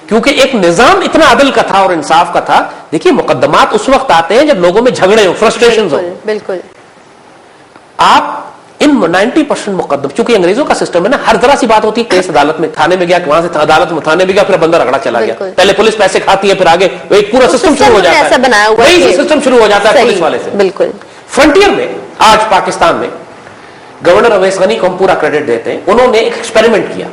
کیونکہ ایک نظام اتنا عدل کا تھا اور انصاف کا تھا. دیکھیے مقدمات اس وقت آتے ہیں جب لوگوں میں جھگڑے ہو, فرسٹریشن ہو. بالکل. آپ ان 90% مقدم, چونکہ انگریزوں کا سسٹم ہے نا, ہر طرح سی بات ہوتی ہے, کیس عدالت میں, تھانے میں گیا, وہاں سے عدالت میں, تھانے میں گیا, پھر بندہ رگڑا چلا گیا, پہلے پولیس پیسے کھاتی ہے, پھر آگے ایک پورا سسٹم شروع ہو جاتا ہے, وہی سسٹم شروع ہو جاتا ہے پولیس والے سے. بالکل. فرنٹیئر میں آج پاکستان میں گورنر اویس غنی کو ہم پورا کریڈٹ دیتے ہیں, انہوں نے ایک ایکسپیریمنٹ کیا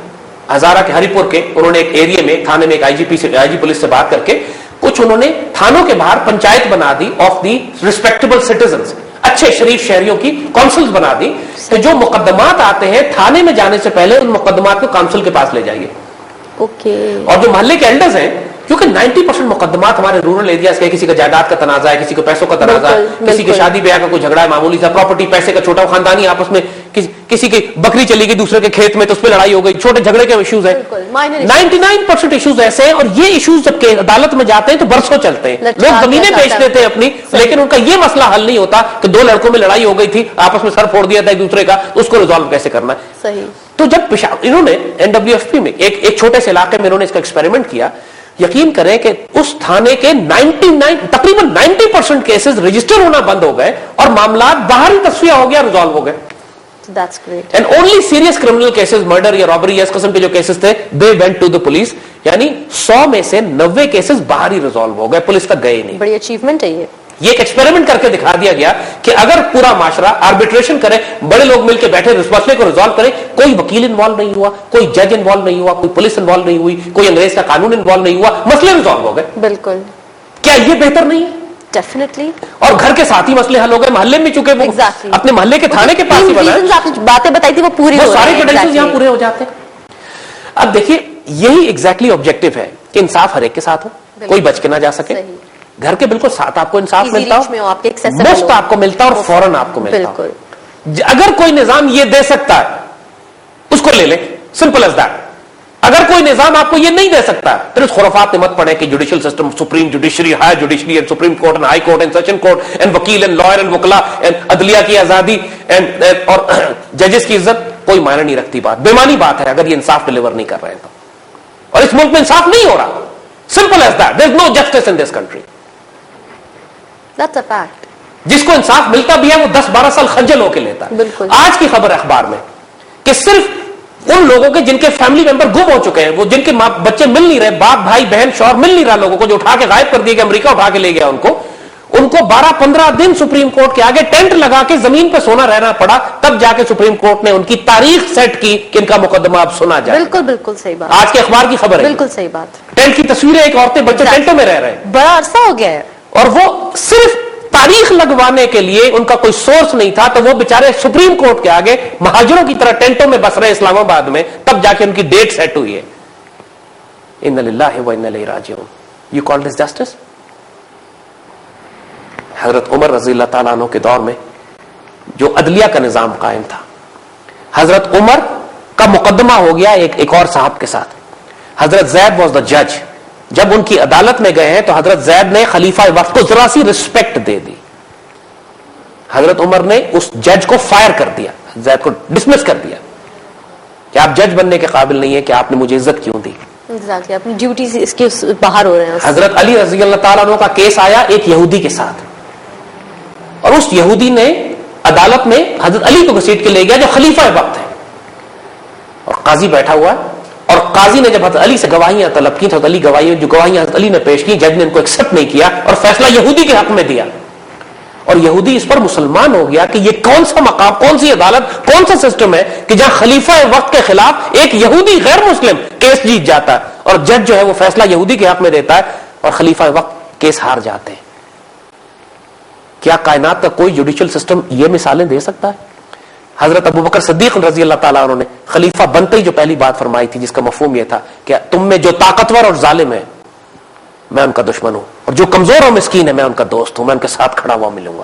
ہزارہ کے ہری پور کے, انہوں نے ایک ایریا میں تھانے میں ایک آئی جی پولیس سے بات کر کے کچھ انہوں نے تھانوں کے باہر پنچایت بنا the of the respectable citizens, اچھے شریف شہریوں کی کونسلز بنا دی کہ جو مقدمات آتے ہیں تھانے میں جانے سے پہلے ان مقدمات کو کونسل کے پاس لے جائیے. اور جو محلے کے ایلڈرز ہیں, کیونکہ 90% مقدمات ہمارے رورل ایریاز کے, کسی کا جائیداد کا تنازع ہے, کسی کو پیسوں کا تنازع ہے, کسی کی شادی بیاہ کا کوئی جھگڑا ہے, معمولی سا پراپرٹی, پیسے کا چھوٹا خاندانی آپس میں, کسی کی بکری چلی گئی دوسرے کے کھیت میں تو اس پہ لڑائی ہو گئی, چھوٹے جھگڑے کے ایشوز ہیں. 99% ایشوز ایسے ہیں, اور یہ ایشوز جب کہ عدالت میں جاتے ہیں تو برسوں چلتے ہیں, لوگ زمینیں بیچ دیتے ہیں اپنی, لیکن ان کا یہ مسئلہ حل نہیں ہوتا کہ دو لڑکوں میں لڑائی ہو گئی تھی, آپس میں سر پھوڑ دیا تھا ایک دوسرے کا, اس کو ریزالو کیسے کرنا ہے. صحیح. تو جب انہوں نے NWFP میں ایک چھوٹے سے علاقے میں انہوں نے اس کا ایکسپیریمنٹ کیا, یقین کریں کہ اس تھانے کے تقریباً 90% کیسز رجسٹر ہونا بند ہو گئے اور معاملات باہر ہی تصفیہ ہو گیا, ریزالو ہو گئے. That's great. And only serious criminal cases, murder یا robbery یا اس قسم کے جو کیسز تھے, they went to the police. یعنی 100 میں سے 90 کیسز باہر ہی ریزالو ہو گئے, پولیس تک گئے نہیں. بڑی اچیومنٹ ہے یہ ایک ایکسپیریمنٹ کر کے دکھا دیا گیا کہ اگر پورا معاشرہ آربیٹریشن کرے, بڑے لوگ مل کے بیٹھے اس مسئلے کو ریزالو کرے, کوئی وکیل انوالو نہیں ہوا, کوئی جج انوالو نہیں ہوا, کوئی پولیس انوالو نہیں ہوئی, کوئی انگریز کا قانون انوالو نہیں ہوا, مسئلے ریزالو ہو گئے. بالکل. کیا یہ بہتر نہیں ہے؟ ڈیفینیٹلی. اور گھر کے ساتھ ہی مسئلے حل ہو گئے, محلے میں چونکہ وہ اپنے محلے کے تھانے کے پاس ہی بنا, باتیں بتائی تھی وہ پوری, وہ سارے پوٹینشیل یہاں پورے ہو جاتے ہیں. اب دیکھیے یہی ایگزیکٹلی آبجیکٹو ہے کہ انصاف ہر ایک کے ساتھ ہو, کوئی بچ کے نہ جا سکے. گھر کے بالکل ساتھ آپ کو انصاف ملتا ہو, مفت آپ کو ملتا اور فوراً آپ کو ملتا ہو. اگر کوئی نظام یہ دے سکتا ہے اس کو لے لیں, سمپل ایز دیٹ. اگر کوئی نظام آپ کو یہ نہیں دے سکتا پھر اس خرافات میں مت پڑے کہ judicial system, supreme judiciary, high judiciary and supreme court and high court and session court and وکیل اینڈ لائر اینڈ وکلا اینڈ عدلیہ کی آزادی اور ججز کی عزت, کوئی معنی نہیں رکھتی. بات بےمانی بات ہے اگر یہ انصاف ڈلیور نہیں کر رہے ہیں تو, اور اس ملک میں انصاف نہیں ہو رہا. Simple as that, there is no justice in this country. That's a fact. جس کو انصاف ملتا بھی ہے وہ 10-12 سال خجل ہو کے لیتا ہے. آج کی خبر اخبار میں کہ صرف ان لوگوں کے جن کے فیملی ممبر گم ہو چکے ہیں, وہ جن کے بچے مل نہیں رہے, باپ بھائی بہن شوہر مل نہیں رہا, لوگوں کو جو اٹھا کے غائب کر دیا گیا, امریکہ اٹھا کے لے گیا ان کو 12-15 دن سپریم کورٹ کے آگے ٹینٹ لگا کے زمین پہ سونا رہنا پڑا, تب جا کے سپریم کورٹ نے ان کی تاریخ سیٹ کی کہ ان کا مقدمہ اب سنا جائے. بالکل صحیح بات. آج کے اخبار کی خبر ہے. بالکل صحیح بات. ٹینٹ کی تصویریں, ایک عورتیں بچے ٹینٹوں میں رہ رہے ہیں, بڑا عرصہ ہو گیا ہے, اور وہ صرف تاریخ لگوانے کے لیے ان کا کوئی سورس نہیں تھا, تو وہ بیچارے سپریم کورٹ کے آگے مہاجروں کی طرح ٹینٹوں میں بس رہے اسلام آباد میں, تب جا کے ان کی ڈیٹ سیٹ ہوئی ہے. ان للہ و انا الیہ راجعون. You call this justice? حضرت عمر رضی اللہ تعالیٰ عنہ کے دور میں جو عدلیہ کا نظام قائم تھا, حضرت عمر کا مقدمہ ہو گیا ایک اور صاحب کے ساتھ. حضرت زید واز دا جج. جب ان کی عدالت میں گئے ہیں تو حضرت زید نے خلیفہ وقت کو ذرا سی رسپیکٹ دے دی. حضرت عمر نے اس جج کو فائر کر دیا, زید کو ڈسمس کر دیا کہ آپ جج بننے کے قابل نہیں ہے, کہ آپ نے مجھے عزت کیوں دی. اپنی ڈیوٹی سے اس کے باہر ہو رہے ہیں. حضرت علی رضی اللہ تعالیٰ عنہ کا کیس آیا ایک یہودی کے ساتھ, اور اس یہودی نے عدالت میں حضرت علی کو گھسیٹ کے لے گیا جو خلیفہ وقت ہے, اور قاضی بیٹھا ہوا ہے, اور قاضی نے جب حضرت علی سے گواہیاں طلب کی تو حضرت علی گواہیاں حضرت علی نے پیش کی, جج نے ان کو ایکسپٹ نہیں کیا اور فیصلہ یہودی کے حق میں دیا. اور یہودی اس پر مسلمان ہو گیا کہ یہ کون سا مقام, کون سی عدالت, کون سا سسٹم ہے کہ جہاں خلیفہ وقت کے خلاف ایک یہودی غیر مسلم کیس جیت جاتا ہے, اور جج جو ہے وہ فیصلہ یہودی کے حق میں دیتا ہے, اور خلیفہ وقت کیس ہار جاتے ہیں. کیا کائنات کا کوئی جوڈیشل سسٹم یہ مثالیں دے سکتا ہے؟ حضرت ابو بکر صدیق رضی اللہ تعالیٰ عنہ نے خلیفہ بنتے ہی جو پہلی بات فرمائی تھی, جس کا مفہوم یہ تھا کہ تم میں جو طاقتور اور ظالم ہے میں ان کا دشمن ہوں, اور جو کمزور اور مسکین ہے میں ان کا دوست ہوں, میں ان کے ساتھ کھڑا ہوا ملوں گا.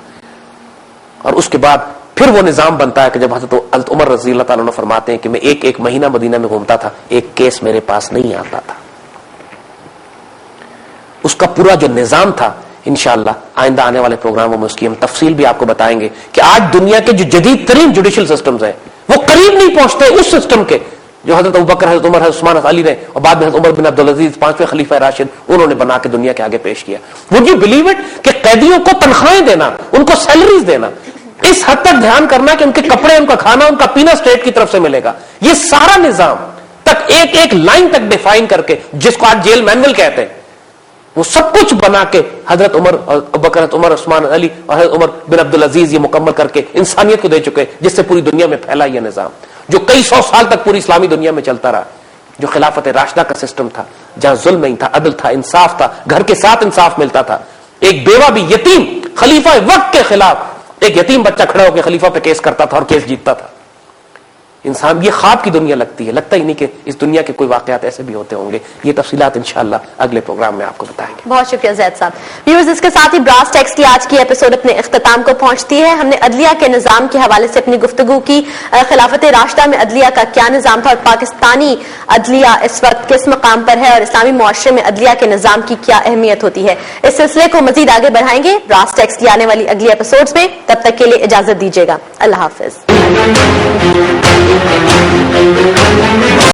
اور اس کے بعد پھر وہ نظام بنتا ہے کہ جب حضرت عمر رضی اللہ تعالیٰ عنہ فرماتے ہیں کہ میں ایک مہینہ مدینہ میں گھومتا تھا, ایک کیس میرے پاس نہیں آتا تھا. اس کا پورا جو نظام تھا, انشاءاللہ آئندہ آنے والے پروگراموں میں اس کی ہم تفصیل بھی آپ کو بتائیں گے کہ آج دنیا کے جو جدید ترین جوڈیشل سسٹمز ہیں وہ قریب نہیں پہنچتے اس سسٹم کے جو حضرت ابوبکر، حضرت عمر، حضرت عثمان، حضرت علی نے اور بعد میں حضرت عمر بن عبدالعزیز 5ویں خلیفہ راشد انہوں نے بنا کے دنیا کے آگے پیش کیا. Would you believe it کہ قیدیوں کو تنخواہیں دینا، ان کو سیلریز دینا، اس حد تک دھیان کرنا کہ ان کے کپڑے، ان کا کھانا، ان کا پینا اسٹیٹ کی طرف سے ملے گا. یہ سارا نظام تک ایک ایک لائن تک ڈیفائن کر کے، جس کو آج جیل مینول کہتے ہیں، وہ سب کچھ بنا کے حضرت عمر، ابوبکر، حضرت عمر، عثمان، علی اور حضرت عمر بن عبدالعزیز یہ مکمل کر کے انسانیت کو دے چکے، جس سے پوری دنیا میں پھیلا یہ نظام جو کئی سو سال تک پوری اسلامی دنیا میں چلتا رہا. جو خلافت راشدہ کا سسٹم تھا، جہاں ظلم نہیں تھا، عدل تھا، انصاف تھا، گھر کے ساتھ انصاف ملتا تھا. ایک بیوہ بھی یتیم خلیفہ وقت کے خلاف ایک یتیم بچہ کھڑا ہو کے خلیفہ پہ کیس کرتا تھا اور کیس جیتتا تھا. انسان یہ خواب کی دنیا لگتی ہے، لگتا ہی نہیں کہ اس دنیا کے کوئی واقعات ایسے بھی ہوتے ہوں گے. یہ تفصیلات انشاءاللہ اگلے پروگرام میں آپ کو بتائیں گے. بہت شکریہ زید صاحب. ویورز، اس کے ساتھ ہی براس ٹیکس کی آج کی ایپیسوڈ اپنے اختتام کو پہنچتی ہے. ہم نے عدلیہ کے نظام کے حوالے سے اپنی گفتگو کی. خلافت راشدہ میں عدلیہ کا کیا نظام تھا اور پاکستانی عدلیہ اس وقت کس مقام پر ہے اور اسلامی معاشرے میں عدلیہ کے نظام کی کیا اہمیت ہوتی ہے. اس سلسلے کو مزید آگے بڑھائیں گے براس ٹیکس کی آنے والی اگلی ایپیسوڈز میں. تب تک کے لیے اجازت دیجیے گا. اللہ حافظ.